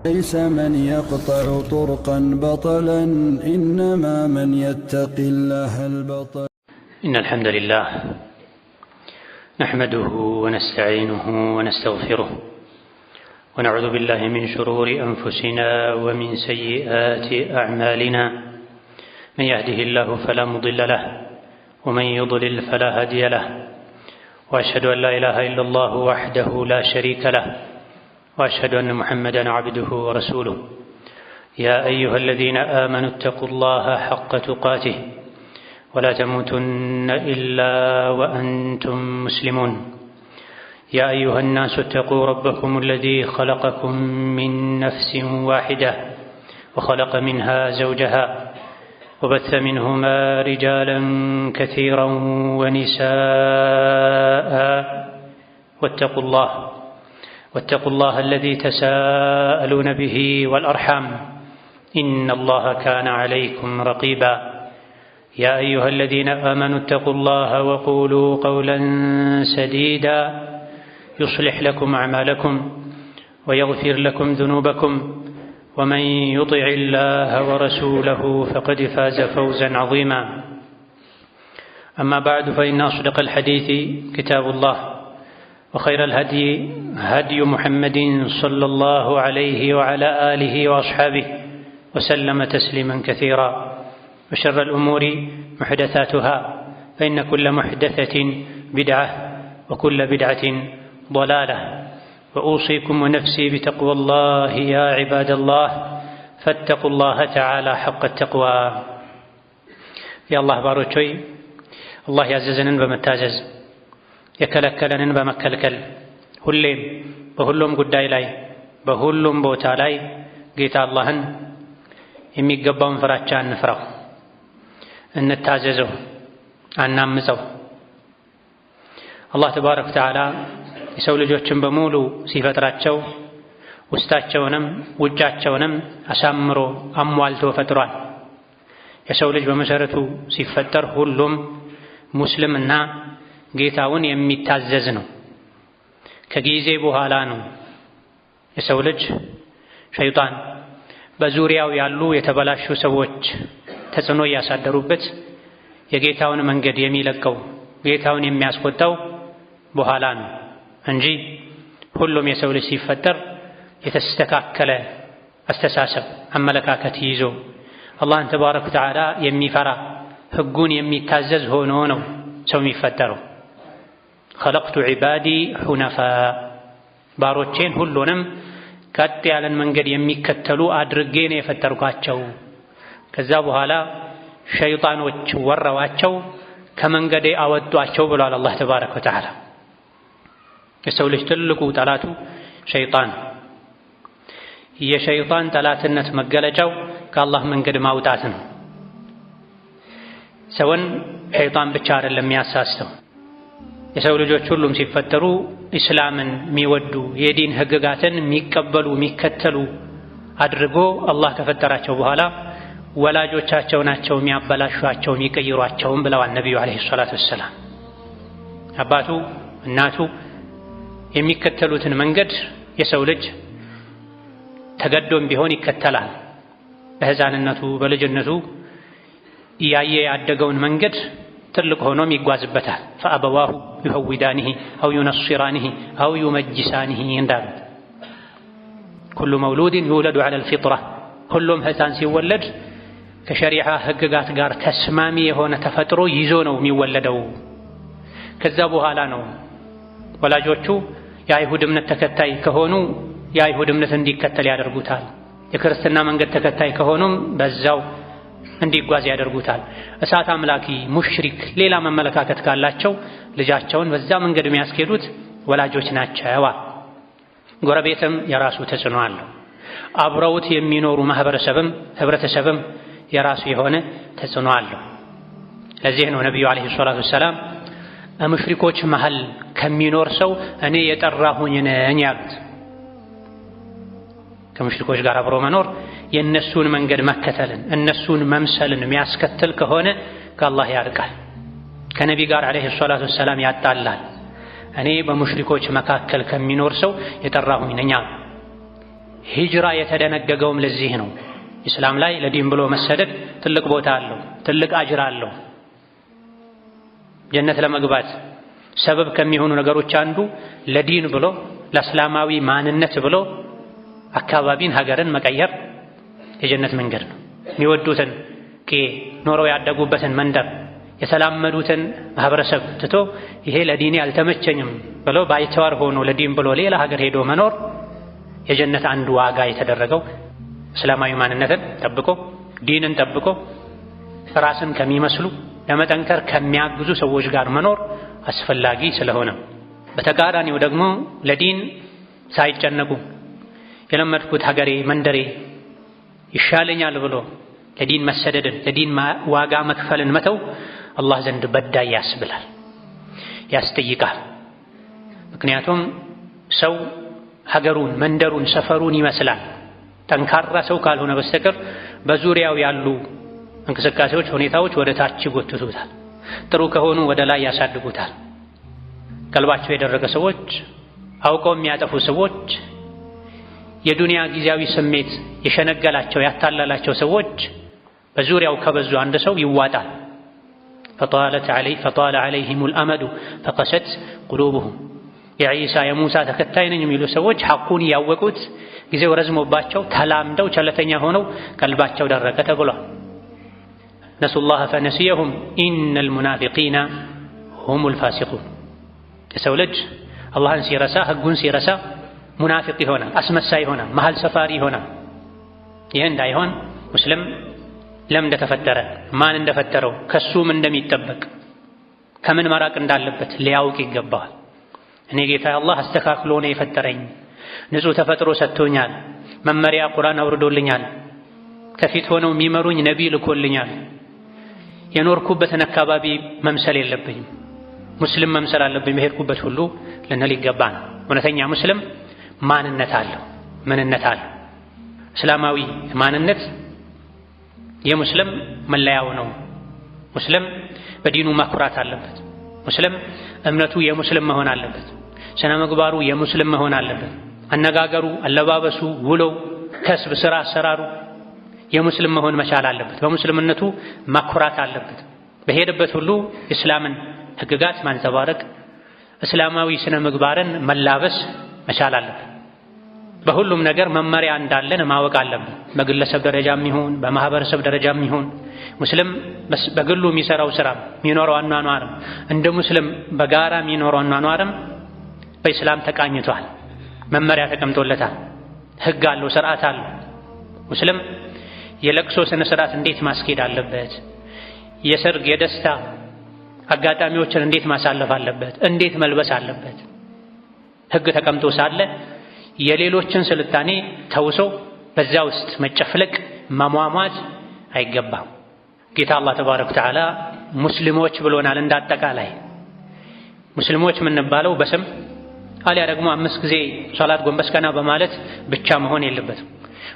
ليس من يقطع طرقا بطلا إنما من يتقي الله البطل. إن الحمد لله نحمده ونستعينه ونستغفره ونعوذ بالله من شرور أنفسنا ومن سيئات أعمالنا. من يهده الله فلا مضل له ومن يضلل فلا هادي له، وأشهد أن لا إله إلا الله وحده لا شريك له، وأشهد أن محمدًا عبده ورسوله. يا أيها الذين آمنوا اتقوا الله حق تقاته ولا تموتن إلا وأنتم مسلمون. يا أيها الناس اتقوا ربكم الذي خلقكم من نفس واحدة وخلق منها زوجها وبث منهما رجالا كثيرا ونساء. واتقوا الله الذي تساءلون به والأرحام إن الله كان عليكم رقيبا. يا أيها الذين آمنوا اتقوا الله وقولوا قولا سديدا يصلح لكم أعمالكم ويغفر لكم ذنوبكم، ومن يطع الله ورسوله فقد فاز فوزا عظيما. أما بعد، فإن أصدق الحديث كتاب الله، وخير الهدي هدي محمد صلى الله عليه وعلى آله وأصحابه وسلم تسليما كثيرا. وشر الأمور محدثاتها، فإن كل محدثة بدعة وكل بدعة ضلالة. وأوصيكم ونفسي بتقوى الله يا عباد الله، فاتقوا الله تعالى حق التقوى. يا الله باروچوي الله ያዘዘንን በመታዘዝ የከለከለንን በመከልከል ሁሌም በሁሉም ጉዳይ ላይ በሁሉም ቦታ ላይ ጌታ አላህን የሚገባውን ፍራቻ እንፍራው፣ እንታዘዘው፣ አናምፀው። አላህ ተባረከ ወተዓላ የሰው ልጆችን በሙሉ ሲፈጥራቸው ውስጣቸውንም ውጫቸውንም አሳምሮ አሟልቶ ፈጥሯል። የሰው ልጅ በመሰረቱ ሲፈጠር ሁሉም ሙስልምና ጌታውን የሚታዘዝ ነው። ከጊዜ በኋላ ነው የሰው ልጅ ሸይጣን በዙሪያው ያሉ የተበላሹ ሰዎች ተጽዕኖ እያሳደሩበት የጌታውን መንገድ የሚለቀው ጌታውን የሚያስቆጣው በኋላ ነው እንጂ ሁሉም የሰው ልጅ ሲፈጠር የተስተካከለ አስተሳሰብ አመለካከት ይዞ አላህን ተባረከ ወተዓላ የሚፈራ ሕጉን የሚታዘዝ ሆኖ ነው ሰው የሚፈጠረው። خلقت عبادي حنفاء ባሮቼን ሁሉንም ቀጥ ያለን መንገድ የሚከተሉ አድርጌ ነው የፈጠርኳቸው። ከዛ በኋላ ሸይጣኖች ወረዋቸው ከመንገዴ አወጧቸው ብሏል አላህ ተባረከ ወተዓላ። የሰው ልጅ ትልቁ ጠላቱ ሸይጣን። የሸይጣን ጠላትነት መገለጫው ከአላህ መንገድ ማውጣት ነው። ሰውን ሸይጣን ብቻ አይደለም የሚያሳስተው። የሰው ልጆች ሁሉም ሲፈጠሩ ኢስላምን የሚወዱ የዲን ህግጋትን የሚቀበሉ የሚከተሉ አድርጎ አላህ ከፈጠራቸው በኋላ ወላጆቻቸው ናቸው የሚያበላሿቸው የሚቀይሯቸውም ብለዋል ነቢዩ ዓለይሂ ሰላቱ ወሰላም። አባቱ እናቱ የሚከተሉትን መንገድ የሰው ልጅ ተገዶም ቢሆን ይከተላል። በህፃንነቱ በልጅነቱ እያየ ያደገውን መንገድ ትልቅ ሆኖም ይጓዝበታል። ፈአበዋሁ ዩሀዊዳኒሂ አው ዩነስራኒሂ አው ዩመጅሳኒሂ እንዳሉት ኩሉ መውሉድን ዩውለዱ ዐለል ፊጥራ፣ ሁሉም ህፃን ሲወለድ ከሸሪዓ ህግጋት ጋር ተስማሚ የሆነ ተፈጥሮ ይዞ ነው የሚወለደው። ከዛ በኋላ ነው ወላጆቹ የአይሁድ እምነት ተከታይ ከሆኑ የአይሁድ እምነት እንዲከተል ያደርጉታል። የክርስትና መንገድ ተከታይ ከሆኑም በዛው እንዲጓዝ ያደርጉታል። እሳት አምላኪ ሙሽሪክ ሌላ መመለካከት ካላቸው ልጃቸውን በዛ መንገድ የሚያስኬዱት ወላጆች ናቸው። ጎረቤትም የራሱ ተጽዕኖ አለው። አብረውት የሚኖሩ ማህበረሰብም ህብረተሰብም የራሱ የሆነ ተጽዕኖ አለው። ለዚህ ነው ነቢዩ ዓለይሂ ሰላቱ ወሰላም ሙሽሪኮች መሃል ከሚኖር ሰው እኔ የጠራሁኝ ነኝ ያሉት። ከሙሽሪኮች ጋር አብሮ መኖር የእነሱን መንገድ መከተልን እነሱን መምሰልን የሚያስከትል ከሆነ ከአላህ ያርቃል፣ ከነቢ ጋር ዓለይሂ ሰላቱ ወሰላም ያጣላል። እኔ በሙሽሪኮች መካከል ከሚኖር ሰው የጠራሁኝ ነኝ። ሂጅራ የተደነገገውም ለዚህ ነው። ኢስላም ላይ ለዲን ብሎ መሰደድ ትልቅ ቦታ አለው፣ ትልቅ አጅር አለው። ጀነት ለመግባት ሰበብ ከሚሆኑ ነገሮች አንዱ ለዲን ብሎ ለእስላማዊ ማንነት ብሎ አካባቢን ሀገርን መቀየር የጀነት መንገድ ነው። የሚወዱትን ኖረው ያደጉበትን መንደር የተላመዱትን ማህበረሰብ ትቶ ይሄ ለዲኔ አልተመቸኝም ብሎ ባይተዋር ሆኖ ለዲን ብሎ ሌላ ሀገር ሄዶ መኖር የጀነት አንዱ ዋጋ የተደረገው እስላማዊ ማንነትን ጠብቆ ዲንን ጠብቆ ራስን ከሚመስሉ ለመጠንከር ከሚያግዙ ሰዎች ጋር መኖር አስፈላጊ ስለሆነ፣ በተቃራኒው ደግሞ ለዲን ሳይጨነቁ የለመድኩት ሀገሬ መንደሬ ይሻለኛል ብሎ ለዲን መሰደድን ለዲን ዋጋ መክፈልን መተው አላህ ዘንድ በዳይ ያስብላል፣ ያስጠይቃል። ምክንያቱም ሰው ሀገሩን፣ መንደሩን፣ ሰፈሩን ይመስላል። ጠንካራ ሰው ካልሆነ በስተቀር በዙሪያው ያሉ እንቅስቃሴዎች፣ ሁኔታዎች ወደ ታች ይጎትቱታል። ጥሩ ከሆኑ ወደ ላይ ያሳድጉታል። ቀልባቸው የደረቀ ሰዎች፣ አውቀው የሚያጠፉ ሰዎች፣ የዱንያ ጊዜያዊ ስሜት የሸነገላቸው ያታለላቸው ሰዎች በዙሪያው ከበዙ አንድ ሰው ይዋጣል። ፈጣለ ዐለይሂሙል አመዱ ፈቀሰት ቁሉቡሁም። የዒሳ የሙሳ ተከታይ ነኝ የሚሉ ሰዎች ሐቁን ያወቁት ጊዜው ረዝሞባቸው ተላምደው ቸለተኛ ሆነው ቀልባቸው ደረቀ ተብሏል። ነሱላህ ፈነሲየሁም ኢነል ሙናፊቂና ሁሙል ፋሲቁን። የሰው ልጅ አላህን ሲረሳ ህጉን ሲረሳ ሙናፊቅ ይሆናል፣ አስመሳይ ይሆናል፣ መሃል ሰፋሪ ይሆናል። ይህ እንዳይሆን ሙስሊም ለምን እንደተፈጠረ፣ ማን እንደፈጠረው፣ ከሱም እንደሚጠበቅ፣ ከምን መራቅ እንዳለበት ሊያውቅ ይገባዋል። እኔ ጌታ አላህ አስተካክሎ ነው የፈጠረኝ፣ ንጹህ ተፈጥሮ ሰጥቶኛል፣ መመሪያ ቁርአን አውርዶልኛል፣ ከፊት ሆነው የሚመሩኝ ነቢይ ልኮልኛል። የኖርኩበትን አካባቢ መምሰል የለብኝም፣ ሙስሊም መምሰል አለብኝ በሄድኩበት ሁሉ ልንል ይገባ ነው። እውነተኛ ሙስሊም ማንነት አለው፣ ምንነት አለው። እስላማዊ ማንነት የሙስሊም መለያው ነው። ሙስሊም በዲኑ ማኩራት አለበት። ሙስሊም እምነቱ የሙስሊም መሆን አለበት። ስነ ምግባሩ የሙስሊም መሆን አለበት። አነጋገሩ፣ አለባበሱ፣ ውሎው፣ ከስብ፣ ስራ፣ አሰራሩ የሙስሊም መሆን መቻል አለበት። በሙስሊምነቱ ማኩራት አለበት። በሄደበት ሁሉ እስላምን ህግጋት ማንጸባረቅ፣ እስላማዊ ስነ ምግባርን መላበስ መቻል አለበት። በሁሉም ነገር መመሪያ እንዳለን ማወቅ አለብን። በግለሰብ ደረጃም ይሁን በማህበረሰብ ደረጃም ይሁን ሙስሊም በግሉ የሚሰራው ስራ የሚኖረው አኗኗርም እንደ ሙስሊም በጋራ የሚኖረው አኗኗርም በእስላም ተቃኝቷል። መመሪያ ተቀምጦለታል። ህግ አለው፣ ስርዓት አለው። ሙስሊም የለቅሶ ስነ ስርዓት እንዴት ማስኬድ አለበት፣ የሰርግ የደስታ አጋጣሚዎችን እንዴት ማሳለፍ አለበት፣ እንዴት መልበስ አለበት ህግ ተቀምጦ ሳለ የሌሎችን ስልጣኔ ተውሶ በዛ ውስጥ መጨፍለቅ መሟሟት አይገባም። ጌታ አላህ ተባረከ ወተዓላ ሙስሊሞች ብሎናል። እንዳጠቃላይ ሙስሊሞች የምንባለው በስም አሊያ ደግሞ 5 ጊዜ ሶላት ጎንበስ ቀና በማለት ብቻ መሆን የለበትም።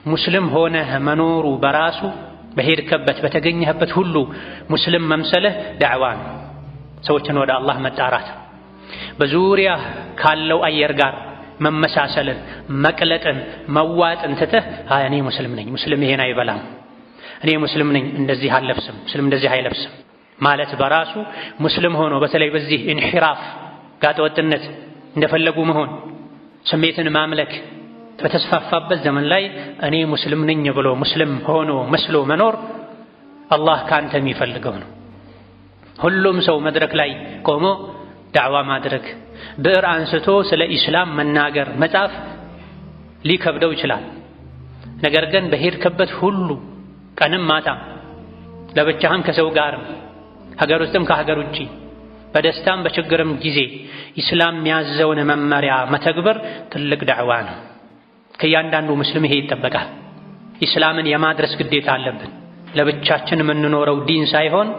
ሙስሊም ሆነህ መኖሩ በራሱ በሄድከበት በተገኘህበት ሁሉ ሙስሊም መምሰልህ ዳዕዋ ነው። ሰዎችን ወደ አላህ መጣራት፣ በዙሪያ ካለው አየር ጋር መመሳሰልን፣ መቅለጥን፣ መዋጥን ትተህ እኔ ሙስሊም ነኝ፣ ሙስሊም ይሄን አይበላም፣ እኔ ሙስሊም ነኝ እንደዚህ አልለብስም፣ ሙስሊም እንደዚህ አይለብስም ማለት በራሱ ሙስሊም ሆኖ በተለይ በዚህ ኢንሒራፍ ጋጠወጥነት እንደፈለጉ መሆን ስሜትን ማምለክ በተስፋፋበት ዘመን ላይ እኔ ሙስሊም ነኝ ብሎ ሙስሊም ሆኖ መስሎ መኖር አላህ ካንተ የሚፈልገው ነው። ሁሉም ሰው መድረክ ላይ ቆሞ ዳዕዋ ማድረግ፣ ብዕር አንስቶ ስለ ኢስላም መናገር፣ መጻፍ ሊከብደው ይችላል። ነገር ግን በሄድክበት ሁሉ ቀንም ማታ ለብቻህም ከሰው ጋርም ሀገር ውስጥም ከሀገር ውጪ በደስታም በችግርም ጊዜ ኢስላም የሚያዘውን መመሪያ መተግበር ትልቅ ዳዕዋ ነው። ከእያንዳንዱ ሙስሊም ይሄ ይጠበቃል። ኢስላምን የማድረስ ግዴታ አለብን። ለብቻችን የምንኖረው ዲን ሳይሆን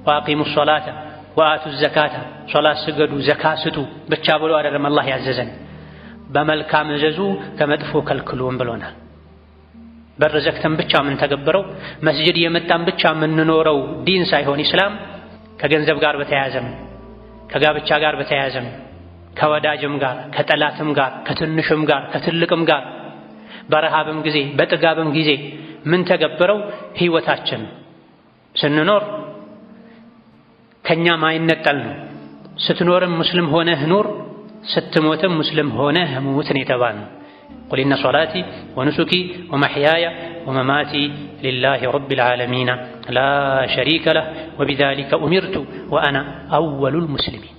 ወአቂሙ ሶላተ ወአቱ ዘካተ፣ ሶላት ስገዱ፣ ዘካ ስጡ ብቻ ብሎ አይደለም አላህ ያዘዘን። በመልካም እዘዙ፣ ከመጥፎ ከልክሉን ብሎናል። በር ዘግተን ብቻ ምን ተገብረው መስጂድ የመጣን ብቻ የምንኖረው ዲን ሳይሆን ኢስላም ከገንዘብ ጋር በተያያዘም ከጋብቻ ጋር በተያያዘም ከወዳጅም ጋር ከጠላትም ጋር ከትንሽም ጋር ከትልቅም ጋር በረሃብም ጊዜ በጥጋብም ጊዜ ምን ተገብረው ህይወታችን ስንኖር ከኛ ማይነጠል ነው። ስትኖርም ሙስሊም ሆነህ ኑር፣ ስትሞትም ሙስሊም ሆነህ ሙት ነው የተባልነው። ቁል ኢነ ሶላቲ ወኑሱኪ ወመሕያየ ወመማቲ ሊላሂ ረቢል ዓለሚን ላ ሸሪከ ለህ ወቢዛሊከ ኡሚርቱ ወአና አወሉል ሙስሊሚን።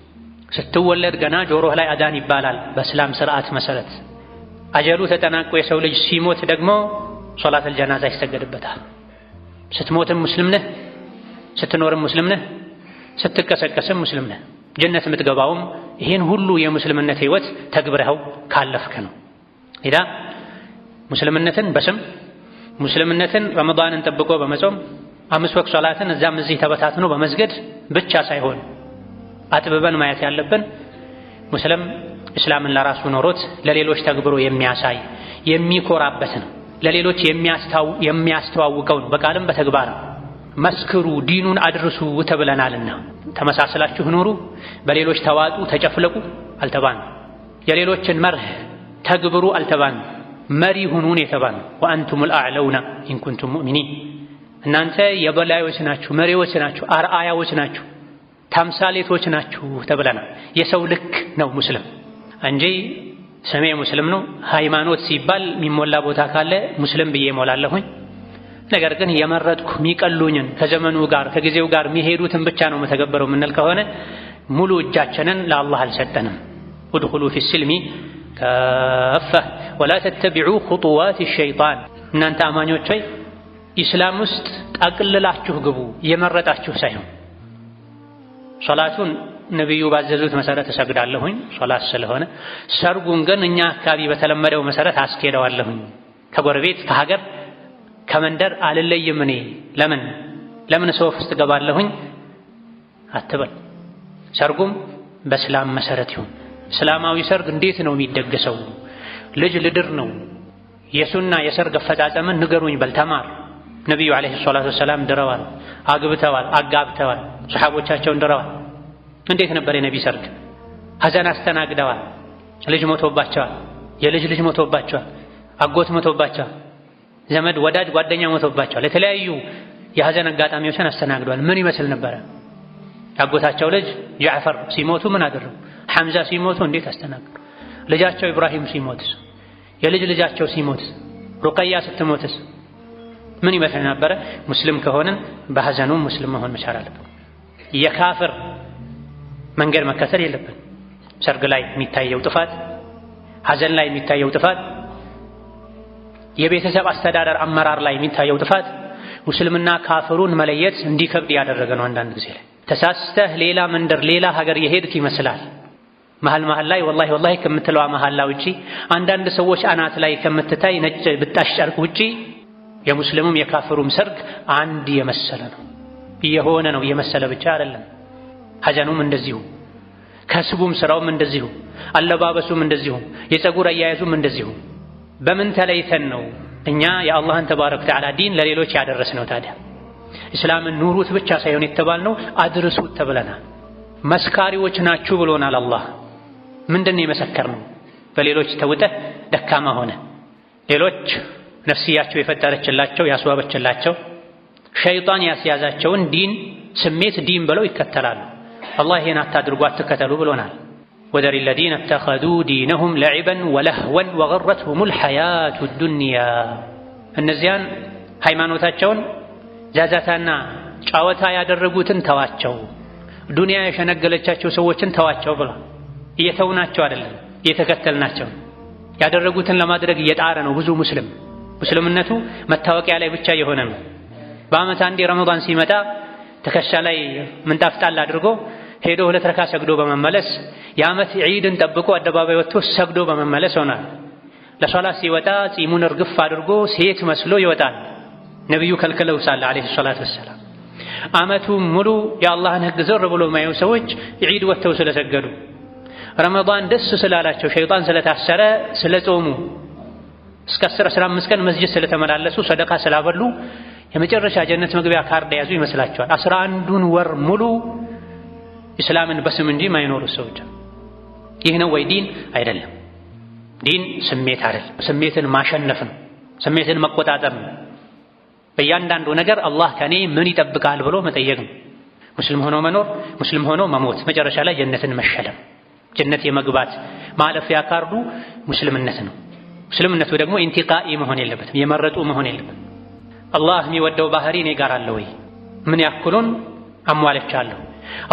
ስትወለድ ገና ጆሮህ ላይ አዳን ይባላል በእስላም ስርዓት መሰረት። አጀሉ ተጠናቆ የሰው ልጅ ሲሞት ደግሞ ሶላተል ጀናዛ ይሰገድበታል። ስትሞትም ሙስሊም ነህ፣ ስትኖርም ሙስሊም ነህ፣ ስትቀሰቀስም ሙስሊም ነህ። ጀነት የምትገባውም ይህን ሁሉ የሙስልምነት ህይወት ተግብረኸው ካለፍክ ነው። ኢዳ ሙስልምነትን በስም ሙስልምነትን ረመዳንን ጠብቆ በመጾም 5 ወቅት ሶላትን እዛም እዚህ ተበታትኖ በመስገድ ብቻ ሳይሆን አጥብበን ማየት ያለብን ሙስሊም እስላምን ለራሱ ኖሮት ለሌሎች ተግብሮ የሚያሳይ የሚኮራበት ነው። ለሌሎች የሚያስተዋውቀው ነው። በቃልም በተግባር መስክሩ፣ ዲኑን አድርሱ ተብለናልና ተመሳስላችሁ ኑሩ፣ በሌሎች ተዋጡ ተጨፍለቁ አልተባን። የሌሎችን መርህ ተግብሩ አልተባን። መሪ ሁኑን የተባን። ወአንቱሙል አዕለውና ኢን ኩንቱም ሙእሚኒን፣ እናንተ የበላዮች ናችሁ፣ መሪዎች ናችሁ፣ አርአያዎች ናችሁ፣ ተምሳሌቶች ናችሁ ተብለናል። የሰው ልክ ነው ሙስሊም እንጂ ስሜ ሙስሊም ነው ሃይማኖት ሲባል የሚሞላ ቦታ ካለ ሙስሊም ብዬ እሞላለሁኝ። ነገር ግን የመረጥኩ የሚቀሉኝን ከዘመኑ ጋር ከጊዜው ጋር የሚሄዱትን ብቻ ነው መተገበረው የምንል ከሆነ ሙሉ እጃችንን ለአላህ አልሰጠንም። ኡድኹሉ ፊስልሚ ካፋ ወላ ተተቢዑ ኹጡዋት ሸይጣን፣ እናንተ አማኞች ሆይ ኢስላም ውስጥ ጠቅልላችሁ ግቡ፣ የመረጣችሁ ሳይሆን። ሶላቱን ነብዩ ባዘዙት መሰረት እሰግዳለሁኝ ሶላት ስለሆነ፣ ሰርጉን ግን እኛ አካባቢ በተለመደው መሰረት አስኬደዋለሁኝ። ከጎረቤት ከሀገር ከመንደር አልለይም። እኔ ለምን ሶፍ ውስጥ ገባለሁኝ አትበል። ሰርጉም በእስላም መሰረት ይሁን። እስላማዊ ሰርግ እንዴት ነው የሚደገሰው? ልጅ ልድር ነው። የሱና የሰርግ አፈጻጸምን ንገሩኝ በል ተማር። ነብዩ አለይሂ ሰላቱ ወሰላም ድረዋል፣ አግብተዋል፣ አጋብተዋል፣ ሱሐቦቻቸውን ድረዋል። እንዴት ነበር የነቢ ሰርግ? ሐዘን አስተናግደዋል። ልጅ ሞቶባቸዋል፣ የልጅ ልጅ ሞቶባቸዋል፣ አጎት ሞቶባቸዋል፣ ዘመድ ወዳጅ ጓደኛ ሞቶባቸዋል። የተለያዩ የሐዘን አጋጣሚዎችን አስተናግደዋል። ምን ይመስል ነበረ? ያጎታቸው ልጅ ጃዕፈር ሲሞቱ ምን አደረጉ? ሐምዛ ሲሞቱ እንዴት አስተናገዱ? ልጃቸው ኢብራሂም ሲሞትስ? የልጅ ልጃቸው ሲሞትስ? ሩቀያ ስትሞትስ ምን ይመስል ነበረ? ሙስሊም ከሆነን በሐዘኑም ሙስሊም መሆን መቻል አለብን። የካፍር መንገድ መከተል የለብን። ሰርግ ላይ የሚታየው ጥፋት፣ ሐዘን ላይ የሚታየው ጥፋት፣ የቤተሰብ አስተዳደር አመራር ላይ የሚታየው ጥፋት ሙስሊምና ካፍሩን መለየት እንዲከብድ ያደረገ ነው። አንዳንድ ጊዜ ላይ ተሳስተህ ሌላ መንደር ሌላ ሀገር የሄድክ ይመስላል። መሃል ላይ ወላሂ ከምትለዋ መሐላ ውጪ አንዳንድ ሰዎች አናት ላይ ከምትታይ ነጭ ብጣሽ ጨርቅ ውጪ የሙስሊሙም የካፍሩም ሰርግ አንድ የመሰለ ነው። የሆነ ነው የመሰለ ብቻ አይደለም። ሐዘኑም እንደዚሁ፣ ከስቡም ስራውም እንደዚሁ፣ አለባበሱም እንደዚሁ፣ የፀጉር አያያዙም እንደዚሁ። በምን ተለይተን ነው እኛ የአላህን ተባረከ ወተዓላ ዲን ለሌሎች ያደረስነው? ታዲያ እስላምን ኑሩት ብቻ ሳይሆን የተባልነው አድርሱት ተብለናል። መስካሪዎች ናችሁ ብሎናል አላህ። ምንድነው የመሰከርነው? በሌሎች ተውጠህ ደካማ ሆነ ሌሎች ነፍስያቸው የፈጠረችላቸው ያስዋበችላቸው ሸይጣን ያስያዛቸውን ዲን ስሜት ዲን ብለው ይከተላሉ። አላህ ይሄን አታድርጉ አትከተሉ ብሎናል። ወደሪ الذين اتخذوا دينهم لعبا ولهوا وغرتهم الحياة الدنيا፣ እነዚያን ሃይማኖታቸውን ዛዛታና ጫወታ ያደረጉትን ተዋቸው፣ ዱንያ የሸነገለቻቸው ሰዎችን ተዋቸው ብሏል። እየተውናቸው አይደለም እየተከተልናቸው። ያደረጉትን ለማድረግ እየጣረ ነው ብዙ ሙስሊም። ሙስሊምነቱ መታወቂያ ላይ ብቻ የሆነ ነው። በዓመት አንዴ ረመዳን ሲመጣ ትከሻ ላይ ምንጣፍ ጣል አድርጎ ሄዶ 2 ረካ ሰግዶ በመመለስ የዓመት ዒድን ጠብቆ አደባባይ ወጥቶ ሰግዶ በመመለስ ሆኗል። ለሶላት ሲወጣ ጺሙን እርግፍ አድርጎ ሴት መስሎ ይወጣል። ነብዩ ከልክለው ሳለ አለይሂ ሰላቱ ወሰላም ዓመቱ ሙሉ የአላህን ሕግ ዘር ብሎ ማየው ሰዎች ዒድ ወጥተው ስለሰገዱ ረመዳን ደስ ስላላቸው ሸይጣን ስለታሰረ ስለጾሙ እስከ 10-15 ቀን መስጂድ ስለተመላለሱ ሰደቃ ስላበሉ የመጨረሻ ጀነት መግቢያ ካርድ ያዙ ይመስላቸዋል። 11ዱን ወር ሙሉ እስላምን በስም እንጂ ማይኖሩ ሰዎች። ይህ ነው ወይ ዲን? አይደለም። ዲን ስሜት አይደል፣ ስሜትን ማሸነፍ ነው፣ ስሜትን መቆጣጠር ነው። በእያንዳንዱ ነገር አላህ ከኔ ምን ይጠብቃል ብሎ መጠየቅ ነው። ሙስሊም ሆኖ መኖር፣ ሙስሊም ሆኖ መሞት፣ መጨረሻ ላይ ጀነትን መሸለም፣ ጀነት የመግባት ማለፊያ ካርዱ ሙስልምነት ነው። ሙስልምነቱ ደግሞ ኢንቲቃኢ መሆን የለበትም፣ የመረጡ መሆን የለበትም። አላህ የሚወደው ባህሪ እኔ ጋር አለ ወይ? ምን ያክሉን አሟልቻለሁ?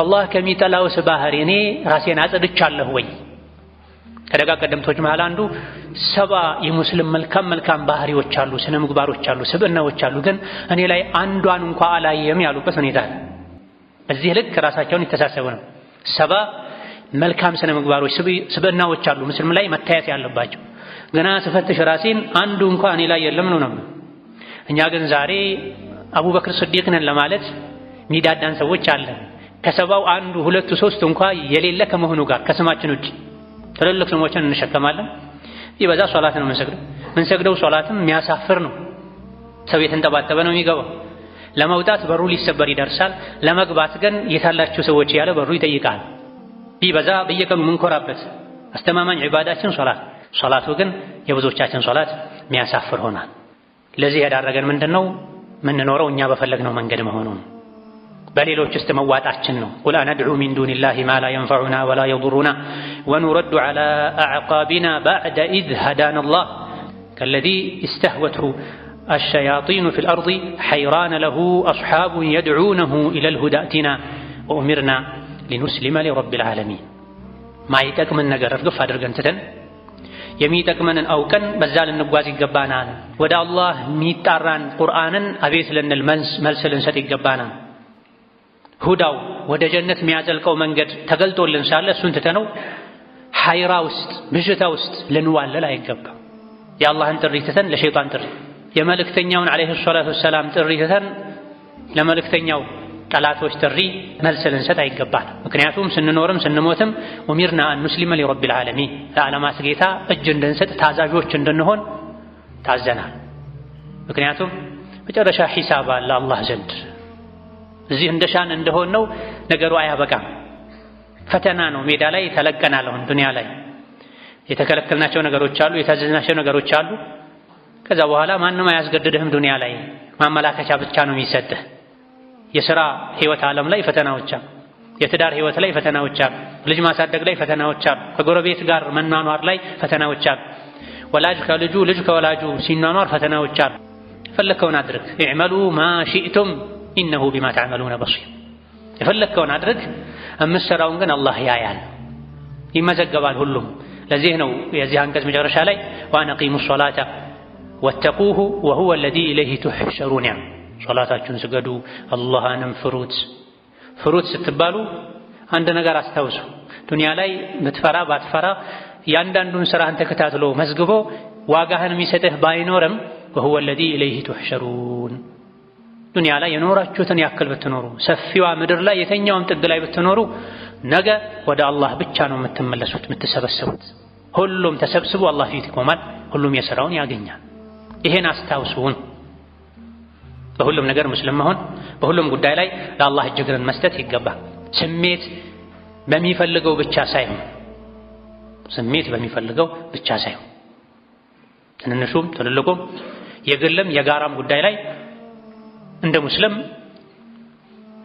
አላህ ከሚጠላውስ ባህሪ እኔ ራሴን አጽድቻለሁ ወይ? ከደጋ ቀደምቶች መሃል አንዱ 70 የሙስሊም መልካም ባህሪዎች አሉ፣ ስነ ምግባሮች አሉ፣ ስብዕናዎች አሉ፣ ግን እኔ ላይ አንዷን እንኳ አላየም ያሉበት ሁኔታ ነው። በዚህ ልክ ራሳቸውን የተሳሰቡ ነው። 70 መልካም ስነ ምግባሮች ስብዕናዎች አሉ ሙስሊም ላይ መታየት ያለባቸው፣ ገና ስፈትሽ ራሴን አንዱ እንኳ እኔ ላይ የለም ነው። እኛ ግን ዛሬ አቡበክር ስዲቅ ነን ለማለት ሚዳዳን ሰዎች አለን። ከ70 አንዱ 2 3 እንኳ የሌለ ከመሆኑ ጋር ከስማችን ውጭ ትልልቅ ስሞችን እንሸከማለን። ይበዛ ሶላት ነው የምንሰግደው ሶላትም የሚያሳፍር ነው። ሰው የተንጠባጠበ ነው የሚገባው። ለመውጣት በሩ ሊሰበር ይደርሳል። ለመግባት ግን የታላችሁ ሰዎች ያለ በሩ ይጠይቃል። ቢበዛ በየቀኑ ምንኮራበት አስተማማኝ ዒባዳችን ሶላቱ ግን የብዙዎቻችን ሶላት የሚያሳፍር ሆናል። ለዚህ ያዳረገን ምንድነው? ምንኖረው እኛ በፈለግነው መንገድ መሆኑ ነው። በሌሎች ውስጥ መዋጣችን ነው። ቁል አነድዑ ሚን ዱኒላሂ ማ ላ የንፈዑና ወላ የዱሩና ወኑረዱ ዐላ አዕቃቢና በዕደ ኢዝ ሀዳነላህ ከለዚ እስተህወትሁ አሸያጢኑ ፊል አርዲ ሐይራነ ለሁ አስሓቡን የድዑነሁ ኢለል ሁዳ እቲና ወኡሚርና ሊኑስሊመ ሊረቢል ዓለሚን። ማይጠቅምን ነገር እርግፍ አድርገን ትተን የሚጠቅመንን አውቀን በዛ ልንጓዝ ይገባናል። ወደ አላህ የሚጣራን ቁርአንን አቤት ልንል መልስ ልንሰጥ ይገባናል። ሁዳው ወደ ጀነት የሚያዘልቀው መንገድ ተገልጦልን ሳለ እሱን ትተነው ሐይራ ውስጥ ብዥታ ውስጥ ልንዋለል አይገባም። የአላህን ጥሪ ትተን ለሸይጣን ጥሪ፣ የመልእክተኛውን ዓለይሂ ሰላቱ ወሰላም ጥሪ ትተን ለመልእክተኛው ጠላቶች ጥሪ መልስ ልንሰጥ አይገባል። ምክንያቱም ስንኖርም ስንሞትም ኡሚርና አን ኑስሊመ ሊረቢል ዓለሚን ለዓለማት ጌታ እጅ እንድንሰጥ ታዛዦች እንድንሆን ታዘናል። ምክንያቱም መጨረሻ ሒሳብ አለ አላህ ዘንድ። እዚህ እንደሻን እንደሆን ነው ነገሩ አያበቃም። ፈተና ነው። ሜዳ ላይ ተለቀናል። አሁን ዱንያ ላይ የተከለከልናቸው ነገሮች አሉ፣ የታዘዝናቸው ነገሮች አሉ። ከዛ በኋላ ማንም አያስገድድህም። ዱንያ ላይ ማመላከቻ ብቻ ነው የሚሰጥህ። የሥራ ህይወት ዓለም ላይ ፈተናዎች አሉ። የትዳር ህይወት ላይ ፈተናዎች አሉ። ልጅ ማሳደግ ላይ ፈተናዎች አሉ። ከጎረቤት ጋር መኗኗር ላይ ፈተናዎች አሉ። ወላጅ ከልጁ ልጅ ከወላጁ ሲኗኗር ፈተናዎች አሉ። የፈለከውን አድርግ፣ ኢዕመሉ ማ ሺእቱም ኢነሁ ቢማ ተዕመሉነ በሲር። የፈለከውን አድርግ፣ የምትሰራውን ግን አላህ ያያል፣ ይመዘገባል ሁሉም። ለዚህ ነው የዚህ አንቀጽ መጨረሻ ላይ ወአን አቂሙ ሶላተ ወተቁሁ ወሁወ አለዚ ኢለይሂ ቱሕሸሩን። ሶላታችሁን ስገዱ፣ አላህንም ፍሩት ስትባሉ አንድ ነገር አስታውሱ። ዱንያ ላይ ብትፈራ ባትፈራ ያንዳንዱን ስራህን ተከታትሎ መዝግቦ ዋጋህን የሚሰጥህ ባይኖርም ወሁወ አለዚ ኢለይሂ ቱሕሸሩን። ዱንያ ላይ የኖራችሁትን ያክል ብትኖሩ፣ ሰፊዋ ምድር ላይ የተኛውም ጥግ ላይ ብትኖሩ ነገ ወደ አላህ ብቻ ነው የምትመለሱት፣ የምትሰበሰቡት። ሁሉም ተሰብስቦ አላህ ፊት ይቆማል፣ ሁሉም የሥራውን ያገኛል። ይሄን አስታውሱን። በሁሉም ነገር ሙስሊም መሆን፣ በሁሉም ጉዳይ ላይ ለአላህ እጅግርን መስጠት ይገባል። ስሜት በሚፈልገው ብቻ ሳይሆን ትንንሹም ትልልቁም የግልም የጋራም ጉዳይ ላይ እንደ ሙስሊም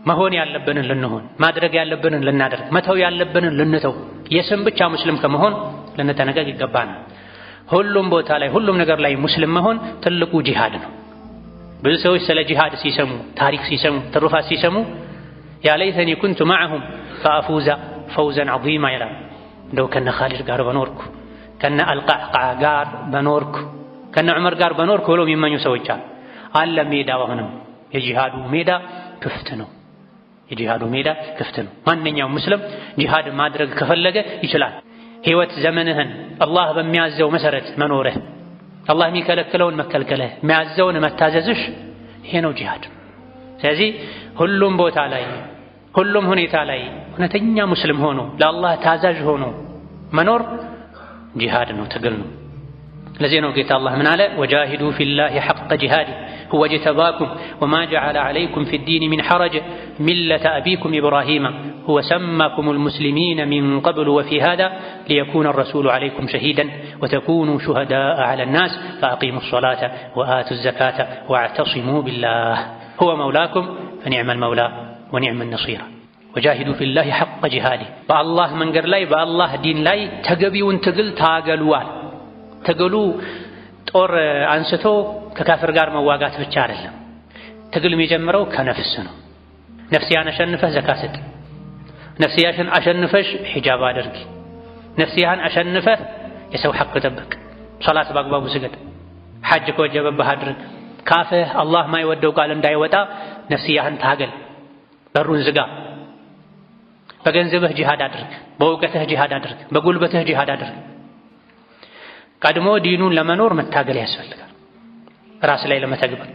መሆን ያለብንን ልንሆን፣ ማድረግ ያለብንን ልናደርግ፣ መተው ያለብንን ልንተው፣ የስም ብቻ ሙስሊም ከመሆን ልንጠነቀቅ ይገባናል። ሁሉም ቦታ ላይ ሁሉም ነገር ላይ ሙስሊም መሆን ትልቁ ጂሃድ ነው። ብዙ ሰዎች ስለ ጂሃድ ሲሰሙ፣ ታሪክ ሲሰሙ፣ ትሩፋት ሲሰሙ ያ ለይተኒ ኩንቱ መዐሁም ፈአፉዘ ፈውዘን ዐዚማ ይላሉ። እንደው ከነ ኻሊድ ጋር በኖርኩ፣ ከነ አልቃዕቃዕ ጋር በኖርኩ፣ ከነ ዑመር ጋር በኖርኩ ብለው የሚመኙ ሰዎች አለ። ሜዳው አሁንም የጂሃዱ ሜዳ ክፍት ነው። ማንኛውም ሙስሊም ጂሃድ ማድረግ ከፈለገ ይችላል። ህይወት ዘመንህን አላህ በሚያዘው መሰረት መኖርህ፣ አላህ የሚከለክለውን መከልከልህ፣ የሚያዘውን መታዘዝሽ፣ ይሄ ነው ጂሃድ። ስለዚህ ሁሉም ቦታ ላይ ሁሉም ሁኔታ ላይ እውነተኛ ሙስሊም ሆኖ ለአላህ ታዛዥ ሆኖ መኖር ጂሃድ ነው፣ ትግል ነው። ለዚህ ነው ጌታ አላህ ምን አለ? ወጃሂዱ ፊላሂ ሐቀ ጂሃዲ هو اجتباكم وما جعل عليكم في الدين من حرج ملة أبيكم إبراهيم هو سماكم المسلمين من قبل وفي هذا ليكون الرسول عليكم شهيدا وتكونوا شهداء على الناس فأقيموا الصلاة وآتوا الزكاة واعتصموا بالله هو مولاكم فنعم المولى ونعم النصير وجاهدوا في الله حق جهاده بالله منجر لاي بالله دين لاي تغبيون تغل ታገሉዋል ተገሉ ጦር አንስቶ ከካፍር ጋር መዋጋት ብቻ አይደለም ትግል የሚጀምረው ከነፍስ ነው ነፍስያን አሸንፈህ ዘካት ስጥ ነፍስያሽን አሸንፈሽ ሒጃብ አድርጊ ነፍስያን አሸንፈህ የሰው ሐቅ ጠብቅ ሶላት በአግባቡ ስገድ ሐጅ ከወጀበህ አድርግ ካፍህ አላህ ማይወደው ቃል እንዳይወጣ ነፍስያን ታገል በሩን ዝጋ በገንዘብህ ጂሃድ አድርግ በእውቀትህ ጂሃድ አድርግ በጉልበትህ ጂሃድ አድርግ ቀድሞ ዲኑን ለመኖር መታገል ያስፈልጋል ራስ ላይ ለመተግበር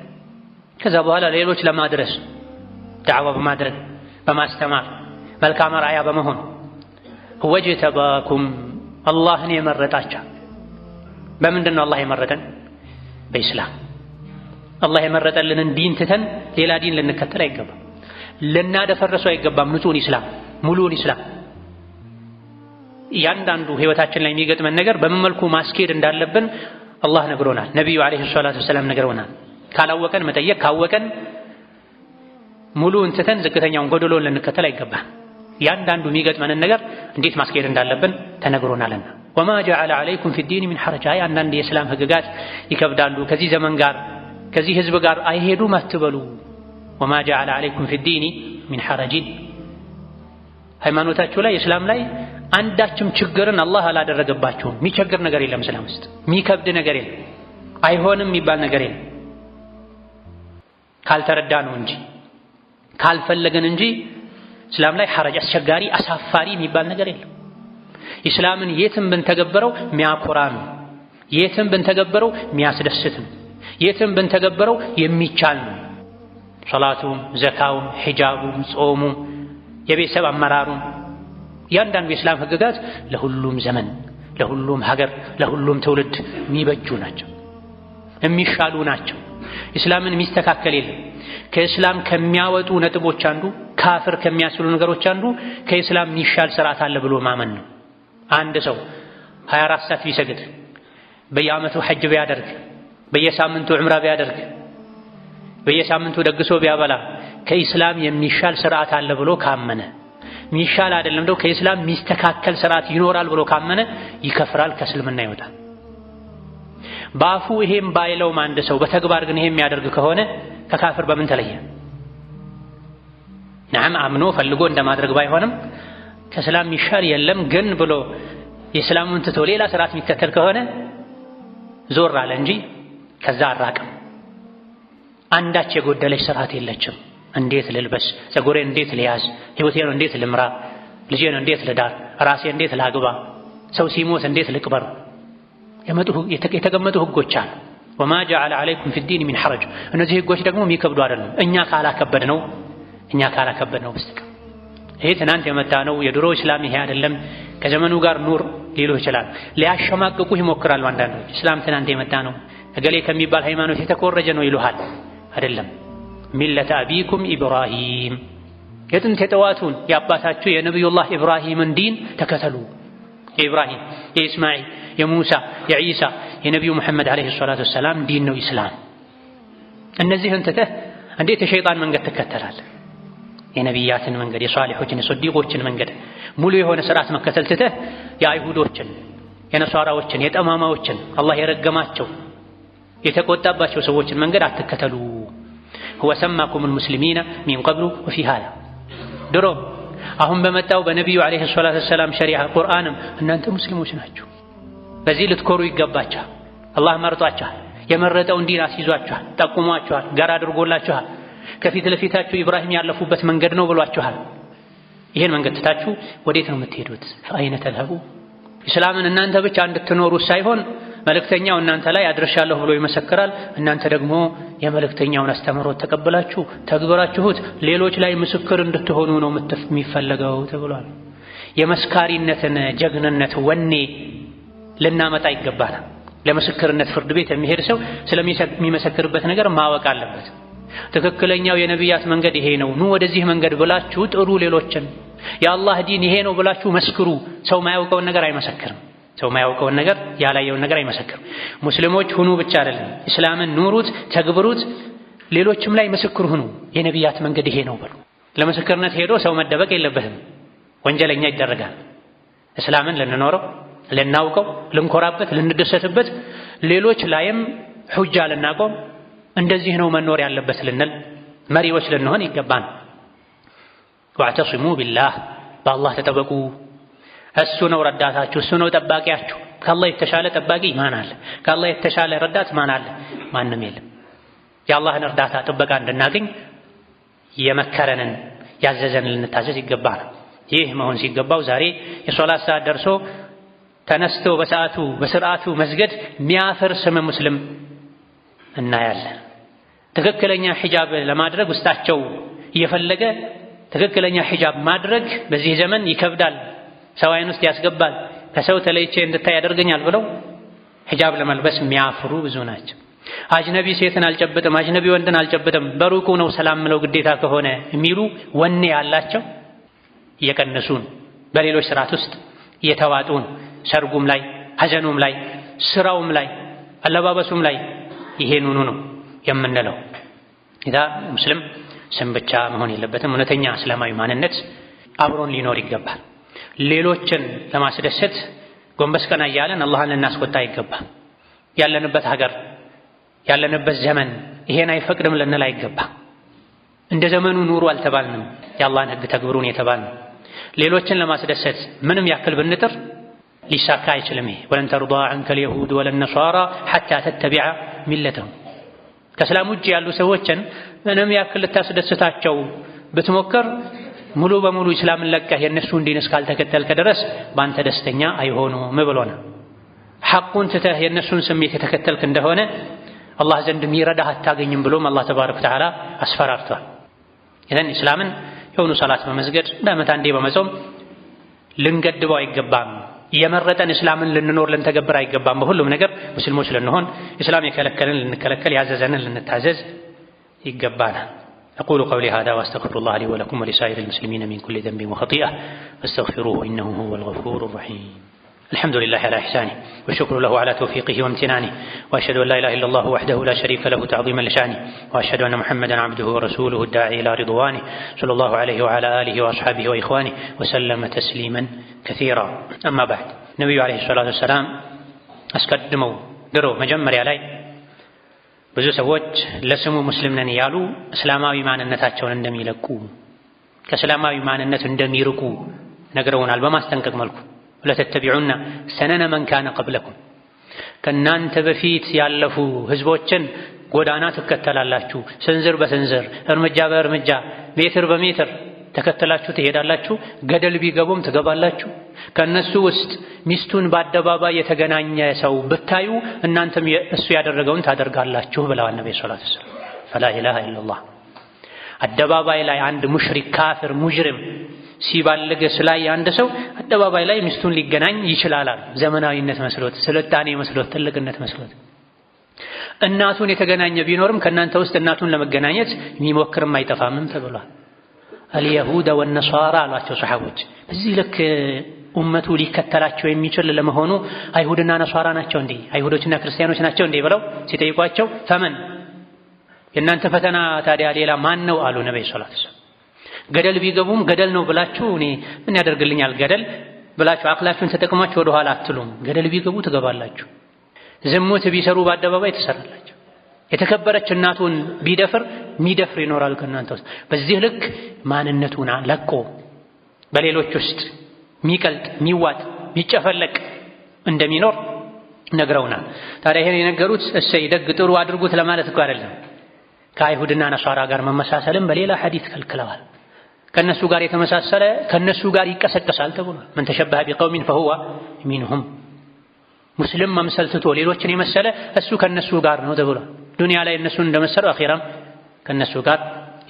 ከዛ በኋላ ሌሎች ለማድረስ ዳዕዋ በማድረግ በማስተማር መልካም አርአያ በመሆን ወጀተባኩም አላህን የመረጣቸው በምንድን ነው አላህ የመረጠን በእስላም አላህ የመረጠልንን ዲን ትተን ሌላ ዲን ልንከተል አይገባም ልናደፈርሰው አይገባም ንጹህን ኢስላም ሙሉውን ኢስላም ያንዳንዱ ህይወታችን ላይ የሚገጥመን ነገር በምን መልኩ ማስኬድ እንዳለብን አላህ ነግሮናል ነብዩ አለይሂ ሰላቱ ወሰለም ነግረውናል ካላወቀን መጠየቅ ካወቀን ሙሉውን ትተን ዝቅተኛውን ጎደሎን ልንከተል አይገባም ያንዳንዱ የሚገጥመንን ነገር እንዴት ማስኬድ እንዳለብን ተነግሮናልና ወማ جعل عليكم في الدين من حرج አንዳንድ የእስላም ህግጋት ይከብዳሉ ከዚህ ዘመን ጋር ከዚህ ህዝብ ጋር አይሄዱም አትበሉ وما جعل عليكم في الدين من حرج ሃይማኖታችሁ ላይ እስላም ላይ አንዳችም ችግርን አላህ አላደረገባችሁም የሚቸግር ነገር የለም እስላም ውስጥ የሚከብድ ነገር የለም አይሆንም የሚባል ነገር የለም ካልተረዳ ነው እንጂ ካልፈለገን እንጂ እስላም ላይ ሐረጅ አስቸጋሪ አሳፋሪ የሚባል ነገር የለም እስላምን የትም ብንተገበረው የሚያኮራ ነው የትም ብንተገበረው የሚያስደስት ነው የትም ብንተገበረው የሚቻል ነው ሶላቱም ዘካውም ሒጃቡም ጾሙም የቤተሰብ አመራሩም ያንዳንዱ የእስላም ህግጋት ለሁሉም ዘመን ለሁሉም ሀገር ለሁሉም ትውልድ የሚበጁ ናቸው የሚሻሉ ናቸው እስላምን የሚስተካከል የለም ከእስላም ከሚያወጡ ነጥቦች አንዱ ካፍር ከሚያስሉ ነገሮች አንዱ ከእስላም የሚሻል ስርዓት አለ ብሎ ማመን ነው አንድ ሰው 24 ሰዓት ቢሰግድ በየዓመቱ ሐጅ ቢያደርግ በየሳምንቱ ዑምራ ቢያደርግ በየሳምንቱ ደግሶ ቢያበላ ከእስላም የሚሻል ስርዓት አለ ብሎ ካመነ ሚሻል አይደለም ደው ከእስላም ሚስተካከል ስርዓት ይኖራል ብሎ ካመነ ይከፍራል ከእስልምና ይወጣል ባፉ ይሄም ባይለው አንድ ሰው በተግባር ግን ይሄ የሚያደርግ ከሆነ ከካፍር በምን ተለየ ነዓም አምኖ ፈልጎ እንደማድረግ ባይሆንም ከእስላም ሚሻል የለም ግን ብሎ የእስላሙን ትቶ ሌላ ስርዓት የሚከተል ከሆነ ዞር አለ እንጂ ከዛ አራቀም አንዳች የጎደለች ስርዓት የለችም እንዴት ልልበስ ፀጉሬን እንዴት ልያዝ ህይወቴን እንዴት ልምራ ልጄን እንዴት ልዳር ራሴን እንዴት ላግባ ሰው ሲሞት እንዴት ልቅበር የተቀመጡ ህጎች አሉ وما جعل عليكم في الدين من حرج እነዚህ ህጎች ደግሞ የሚከብዱ አይደለም እኛ ካላከበድነው በስተቀር ይሄ ትናንት የመጣ ነው የድሮ እስላም ይሄ አይደለም ከዘመኑ ጋር ኑር ሊሉ ይችላል ሊያሸማቅቁ ይሞክራሉ አንዳንዶች እስላም ትናንት የመጣ ነው እገሌ ከሚባል ሃይማኖት የተኮረጀ ነው ይሉሃል አይደለም ሚለተ አቢኩም ኢብራሂም የጥንት የተዋቱን የአባታችሁ የነብዩላህ ኢብራሂምን ዲን ተከተሉ የኢብራሂም የኢስማዒል የሙሳ የዒሳ የነብዩ መሐመድ አለይሂ ሰላቱ ወሰላም ዲን ነው ኢስላም እነዚህን ትተህ እንዴት የሸይጣን መንገድ ትከተላለህ የነቢያትን መንገድ የሷሊሖችን የሰዲቆችን መንገድ ሙሉ የሆነ ስርዓት መከተል ትተህ የአይሁዶችን የነሷራዎችን የጠማማዎችን አላህ የረገማቸው የተቆጣባቸው ሰዎችን መንገድ አትከተሉ هو سماكم المسلمين من قبل وفي هذا ድሮ አሁን በመጣው በነብዩ አለይሂ ሰላቱ ወሰላም ሸሪዓ ቁርአንም እናንተ ሙስሊሞች ናችሁ በዚህ ልትኮሩ ይገባችኋል አላህ መርጧችኋል የመረጠውን ዲን አስይዟችኋል ጠቁሟችኋል ጋር አድርጎላችኋል ከፊት ለፊታችሁ ኢብራሂም ያለፉበት መንገድ ነው ብሏችኋል ይሄን መንገድ ትታችሁ ወዴት ነው የምትሄዱት ፈአይነ ተذهቡ እስላምን እናንተ ብቻ እንድትኖሩ ሳይሆን መልእክተኛው እናንተ ላይ አድርሻለሁ ብሎ ይመሰክራል እናንተ ደግሞ የመልእክተኛውን አስተምሮት ተቀበላችሁ ተግብራችሁት ሌሎች ላይ ምስክር እንድትሆኑ ነው የሚፈለገው ተብሏል የመስካሪነትን ጀግንነት ወኔ ልናመጣ ይገባናል ለምስክርነት ፍርድ ቤት የሚሄድ ሰው ስለሚመሰክርበት ነገር ማወቅ አለበት። ትክክለኛው የነቢያት መንገድ ይሄ ነው፣ ኑ ወደዚህ መንገድ ብላችሁ ጥሩ፣ ሌሎችን የአላህ ዲን ይሄ ነው ብላችሁ መስክሩ። ሰው ማያውቀውን ነገር አይመሰክርም። ሰው ማያውቀውን ነገር ያላየውን ነገር አይመሰክርም። ሙስሊሞች ሁኑ ብቻ አይደለም፣ እስላምን ኑሩት፣ ተግብሩት፣ ሌሎችም ላይ ምስክር ሁኑ። የነቢያት መንገድ ይሄ ነው በሉ። ለምስክርነት ሄዶ ሰው መደበቅ የለበትም፣ ወንጀለኛ ይደረጋል። እስላምን ልንኖረው፣ ልናውቀው፣ ልንኮራበት፣ ልንደሰትበት፣ ሌሎች ላይም ሑጃ ልናቆም፣ እንደዚህ ነው መኖር ያለበት ልንል መሪዎች ልንሆን ይገባን። ወዕተሲሙ ቢላህ፣ በአላህ ተጠበቁ። እሱ ነው ረዳታችሁ፣ እሱ ነው ጠባቂያችሁ። ከአላህ የተሻለ ጠባቂ ማን አለ? ከአላህ የተሻለ ረዳት ማን አለ? ማንም የለም። የአላህን እርዳታ ጥበቃ እንድናገኝ የመከረንን ያዘዘን ልንታዘዝ ይገባናል። ይህ መሆን ሲገባው ዛሬ የሶላት ሰዓት ደርሶ ተነስቶ በሰዓቱ በስርዓቱ መስገድ ሚያፍር ስመ ሙስሊም እናያለን። ትክክለኛ ሒጃብ ለማድረግ ውስጣቸው እየፈለገ ትክክለኛ ሒጃብ ማድረግ በዚህ ዘመን ይከብዳል፣ ሰው አይን ውስጥ ያስገባል፣ ከሰው ተለይቼ እንድታይ ያደርገኛል ብለው ሒጃብ ለመልበስ የሚያፍሩ ብዙ ናቸው። አጅነቢ ሴትን አልጨብጥም፣ አጅነቢ ወንድን አልጨብጥም፣ በሩቁ ነው ሰላም ምለው ግዴታ ከሆነ የሚሉ ወኔ ያላቸው እየቀነሱን፣ በሌሎች ስርዓት ውስጥ እየተዋጡን፣ ሰርጉም ላይ ሐዘኑም ላይ ስራውም ላይ አለባበሱም ላይ ይሄንኑ ነው የምንለው። ኢዳ ሙስሊም ስም ብቻ መሆን የለበትም። እውነተኛ እስላማዊ ማንነት አብሮን ሊኖር ይገባል። ሌሎችን ለማስደሰት ጎንበስ ቀና እያለን አላህን ልናስቆጣ ይገባል። ያለንበት ሀገር ያለንበት ዘመን ይሄን አይፈቅድም ልንል አይገባም። እንደ ዘመኑ ኑሩ አልተባልንም፣ የአላህን ሕግ ተግብሩን የተባልነው። ሌሎችን ለማስደሰት ምንም ያክል ብንጥር ሊሳካ አይችልም። ይሄ ወለን ተርዳ ዐንከ አልየሁድ ወለን ነሷራ ሐታ ተተቢዐ ሚለተሁም። ከእስላም ውጭ ያሉ ሰዎችን ምንም ያክል ልታስደስታቸው ብትሞክር ሙሉ በሙሉ እስላምን ለቀህ የእነሱን ዲን እስካልተከተልክ ድረስ በአንተ ደስተኛ አይሆኑም ብሎናል። ሐቁን ትተህ የእነሱን ስሜት የተከተልክ እንደሆነ አላህ ዘንድ የሚረዳህ አታገኝም ብሎም አላህ ተባረከ ወተዓላ አስፈራርቷል። ይህን እስላምን የሆኑ ሰላት በመስገድ በዓመት አንዴ በመጾም ልንገድበው አይገባም። የመረጠን እስላምን ልንኖር ልንተገብር አይገባም። በሁሉም ነገር ሙስሊሞች ልንሆን፣ እስላም የከለከለን ልንከለከል፣ ያዘዘንን ልንታዘዝ ይገባናል። أقول قولي هذا وأستغفر الله لي ولكم ولسائر المسلمين من كل ذنب وخطيئة فاستغفروه إنه هو الغفور الرحيم. الحمد لله على إحسانه والشكر له على توفيقه وامتنانه، وأشهد أن لا إله إلا الله وحده لا شريك له تعظيما لشانه، وأشهد أن محمدا عبده ورسوله الداعي إلى رضوانه صلى الله عليه وعلى آله وأصحابه وإخوانه وسلم تسليما كثيرا. أما بعد، النبي عليه الصلاة والسلام أسقدموا درو مجمر علي ብዙ ሰዎች ለስሙ ሙስሊም ነን ያሉ እስላማዊ ማንነታቸውን እንደሚለቁ ከእስላማዊ ማንነት እንደሚርቁ ነግረውናል በማስጠንቀቅ መልኩ። ለተተቢዑና ሰነነ መን ካነ ቀብለኩም፣ ከእናንተ በፊት ያለፉ ህዝቦችን ጎዳና ትከተላላችሁ፣ ስንዝር በስንዝር እርምጃ በእርምጃ ሜትር በሜትር ተከተላችሁ ትሄዳላችሁ፣ ገደል ቢገቡም ትገባላችሁ። ከነሱ ውስጥ ሚስቱን በአደባባይ የተገናኘ ሰው ብታዩ እናንተም እሱ ያደረገውን ታደርጋላችሁ ብለዋል ነብዩ ሰለላሁ ዐለይሂ ወሰለም። ፈላ ኢላሃ ኢላላህ። አደባባይ ላይ አንድ ሙሽሪክ ካፍር ሙጅሪም ሲባልግ ስላይ አንድ ሰው አደባባይ ላይ ሚስቱን ሊገናኝ ይችላል። ዘመናዊነት መስሎት፣ ስልጣኔ መስሎት፣ ትልቅነት መስሎት። እናቱን የተገናኘ ቢኖርም ከእናንተ ውስጥ እናቱን ለመገናኘት የሚሞክርም አይጠፋምም ተብሏል። አልየሁድ ወነሷራ አሏቸው ሰሐቦች። በዚህ ልክ ኡመቱ ሊከተላቸው የሚችል ለመሆኑ አይሁድና ነሷራ ናቸው እንዴ? አይሁዶችና ክርስቲያኖች ናቸው እንዴ ብለው ሲጠይቋቸው ፈመን የእናንተ ፈተና ታዲያ ሌላ ማን ነው አሉ ነብዩ ሰለላሁ ዐለይሂ ወሰለም። ገደል ቢገቡም ገደል ነው ብላችሁ እኔ ምን ያደርግልኛል ገደል ብላችሁ አቅላችሁን ተጠቅማችሁ ወደ ኋላ አትሉም። ገደል ቢገቡ ትገባላችሁ። ዝሙት ቢሰሩ በአደባባይ ትሰራላችሁ። የተከበረች እናቱን ቢደፍር ሚደፍር ይኖራል ከእናንተ ውስጥ። በዚህ ልክ ማንነቱን ለቆ በሌሎች ውስጥ ሚቀልጥ ሚዋጥ ሚጨፈለቅ እንደሚኖር ነግረውናል። ታዲያ ይሄን የነገሩት እሰይ ደግ ጥሩ አድርጉት ለማለት እኮ አይደለም። ከአይሁድና ነሷራ ጋር መመሳሰልም በሌላ ሐዲስ ከልክለዋል። ከነሱ ጋር የተመሳሰለ ከነሱ ጋር ይቀሰቀሳል ተብሏል። መን ተሸበሀ ቢቀውሚን ፈሁወ ሚንሁም። ሙስሊም መምሰል ትቶ ሌሎችን የመሰለ እሱ ከነሱ ጋር ነው ተብሏል። ዱንያ ላይ እነሱን እንደመሰለው አኺራም ከነሱ ጋር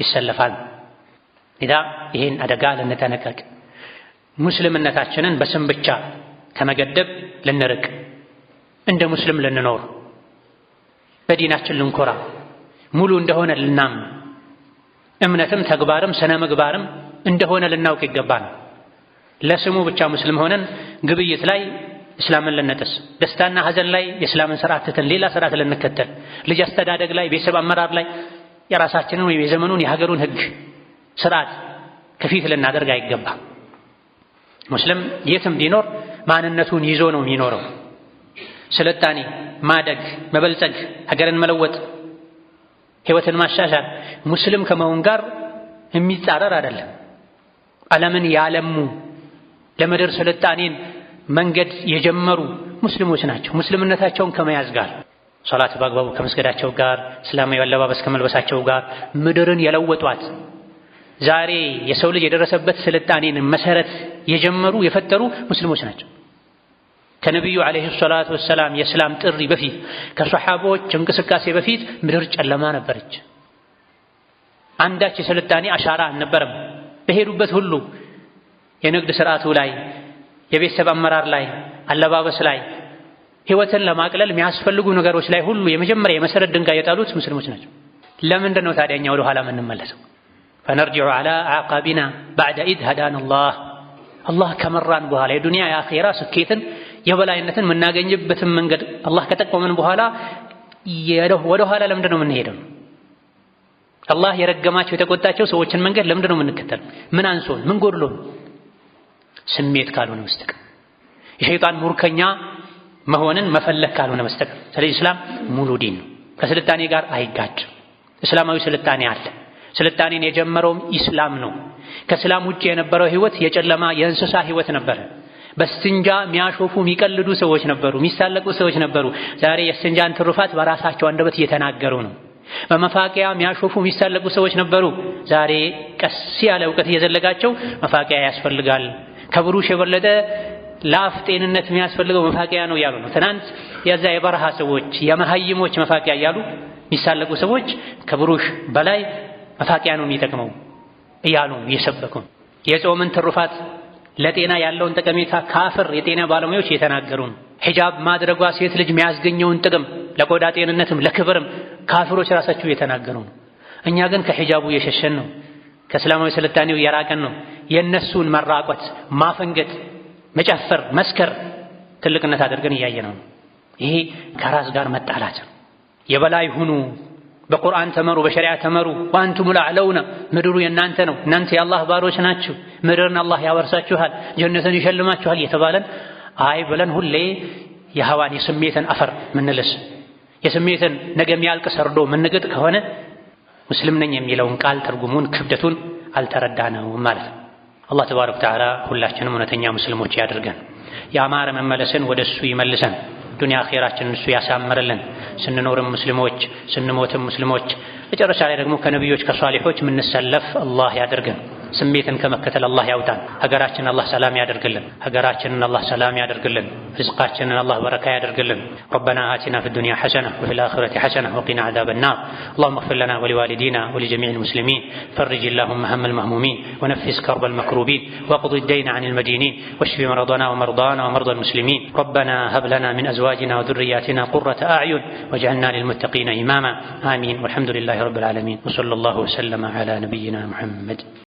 ይሰለፋል። ኢዳ ይሄን አደጋ ልንጠነቀቅ፣ ሙስሊምነታችንን በስም ብቻ ከመገደብ ልንርቅ፣ እንደ ሙስሊም ልንኖር በዲናችን ልንኮራ ሙሉ እንደሆነ ልናም እምነትም ተግባርም ስነ ምግባርም እንደሆነ ልናውቅ ይገባል። ለስሙ ብቻ ሙስሊም ሆነን ግብይት ላይ እስላምን ልንጥስ፣ ደስታና ሐዘን ላይ የእስላምን ስርዓት ትተን ሌላ ስርዓት ልንከተል፣ ልጅ አስተዳደግ ላይ ቤተሰብ አመራር ላይ የራሳችንን ወይም የዘመኑን የሀገሩን ህግ ስርዓት ከፊት ልናደርግ አይገባም። ሙስሊም የትም ቢኖር ማንነቱን ይዞ ነው የሚኖረው። ስልጣኔ፣ ማደግ፣ መበልጸግ፣ ሀገርን መለወጥ፣ ህይወትን ማሻሻል ሙስሊም ከመሆን ጋር የሚጻረር አይደለም። ዓለምን ያለሙ ለምድር ስልጣኔን መንገድ የጀመሩ ሙስሊሞች ናቸው። ሙስሊምነታቸውን ከመያዝ ጋር ሶላት በአግባቡ ከመስገዳቸው ጋር እስላማዊ አለባበስ ከመልበሳቸው ጋር ምድርን የለወጧት ዛሬ የሰው ልጅ የደረሰበት ስልጣኔን መሰረት የጀመሩ የፈጠሩ ሙስሊሞች ናቸው። ከነቢዩ ዓለይሂ ሰላቱ ወሰላም የእስላም ጥሪ በፊት ከሰሓቦች እንቅስቃሴ በፊት ምድር ጨለማ ነበረች። አንዳች የስልጣኔ አሻራ አልነበረም። በሄዱበት ሁሉ የንግድ ስርዓቱ ላይ፣ የቤተሰብ አመራር ላይ፣ አለባበስ ላይ፣ ህይወትን ለማቅለል የሚያስፈልጉ ነገሮች ላይ ሁሉ የመጀመሪያ የመሰረት ድንጋይ የጣሉት ሙስሊሞች ናቸው። ለምንድን ነው ታዲያ እኛ ወደ ኋላ የምንመለሰው? ፈነርጂዑ ዐላ አዕቃቢና በዕደ ኢዝ ሀዳና አላህ ከመራን በኋላ የዱንያ የአኼራ ስኬትን የበላይነትን የምናገኝበትን መንገድ አላህ ከጠቆመን በኋላ ወደ ኋላ ለምንድን ነው የምንሄደው? አላህ የረገማቸው የተቆጣቸው ሰዎችን መንገድ ለምንድን ነው የምንከተለው? ምን አንሶን ምን ጎድሎን? ስሜት ካልሆነ በስተቀር የሸይጣን ሙርከኛ መሆንን መፈለግ ካልሆነ በስተቀር። ስለዚህ እስላም ሙሉ ዲን ነው። ከስልጣኔ ጋር አይጋጭም። እስላማዊ ስልጣኔ አለ። ስልጣኔን የጀመረውም ኢስላም ነው። ከእስላም ውጭ የነበረው ህይወት የጨለማ የእንስሳ ህይወት ነበረ። በስትንጃ የሚያሾፉ የሚቀልዱ ሰዎች ነበሩ፣ የሚሳለቁ ሰዎች ነበሩ። ዛሬ የስትንጃን ትሩፋት በራሳቸው አንደበት እየተናገሩ ነው። በመፋቂያ የሚያሾፉ የሚሳለቁ ሰዎች ነበሩ። ዛሬ ቀስ ያለ እውቀት እየዘለጋቸው መፋቂያ ያስፈልጋል፣ ከብሩሽ የበለጠ ለአፍ ጤንነት የሚያስፈልገው መፋቂያ ነው እያሉ ነው። ትናንት የዛ የበረሃ ሰዎች የመሀይሞች መፋቂያ እያሉ የሚሳለቁ ሰዎች ከብሩሽ በላይ መፋቂያ ነው የሚጠቅመው እያሉ እየሰበኩ የጾምን ትሩፋት ለጤና ያለውን ጠቀሜታ ካፍር የጤና ባለሙያዎች እየተናገሩ ነው። ሒጃብ ማድረጓ ሴት ልጅ የሚያስገኘውን ጥቅም ለቆዳ ጤንነትም ለክብርም ካፍሮች ራሳቸው እየተናገሩ ነው። እኛ ግን ከሒጃቡ እየሸሸን ነው። ከእስላማዊ ስልጣኔው እየራቀን ነው። የእነሱን መራቆት፣ ማፈንገጥ፣ መጨፈር፣ መስከር ትልቅነት አድርገን እያየነው ነው። ይሄ ከራስ ጋር መጣላት። የበላይ ሁኑ፣ በቁርአን ተመሩ፣ በሸሪዓ ተመሩ፣ ወአንቱም ለአዕለውነ ምድሩ የእናንተ ነው፣ እናንተ የአላህ ባሮች ናችሁ፣ ምድርን አላህ ያወርሳችኋል፣ ጀነትን ይሸልማችኋል የተባለን አይ ብለን ሁሌ የሀዋን የስሜትን አፈር ምንልስ የስሜትን ነገ የሚያልቅ ሰርዶ ምንግጥ ከሆነ ሙስሊም ነኝ የሚለውን ቃል ትርጉሙን ክብደቱን አልተረዳነውም ማለት ነው። አላህ ተባረከ ወተዓላ ሁላችንም እውነተኛ ሙስሊሞች ያድርገን። ያማረ መመለስን ወደሱ ይመልሰን። ዱንያ አኼራችንን እሱ ያሳምርልን። ስንኖርም ሙስሊሞች ስንሞትም ሙስሊሞች መጨረሻ ላይ ደግሞ ከነቢዮች ከሷሊሖች የምንሰለፍ አላህ ያድርገን። ስሜትን ከመከተል አላህ ያውጣን። ሀገራችንን አላህ ሰላም ያደርግልን። ሀገራችንን አላህ ሰላም ያደርግልን። ርዝቃችንን አላህ በረካ ያደርግልን። ረበና አቲና ፊ ዱንያ ሐሰነ ወፊል አኺረቲ ሐሰነ ወቂና ዐዛበ ናር። اللهم اغفر لنا ولوالدينا ولجميع المسلمين فرج اللهم هم المهمومين ونفس كرب المكروبين واقض الدين عن المدينين واشف مرضنا ومرضانا ومرضى المسلمين. ربنا هب لنا من أزواجنا وذرياتنا قرة أعين واجعلنا للمتقين إماما. آمين والحمد لله رب العالمين وصلى الله وسلم على نبينا محمد.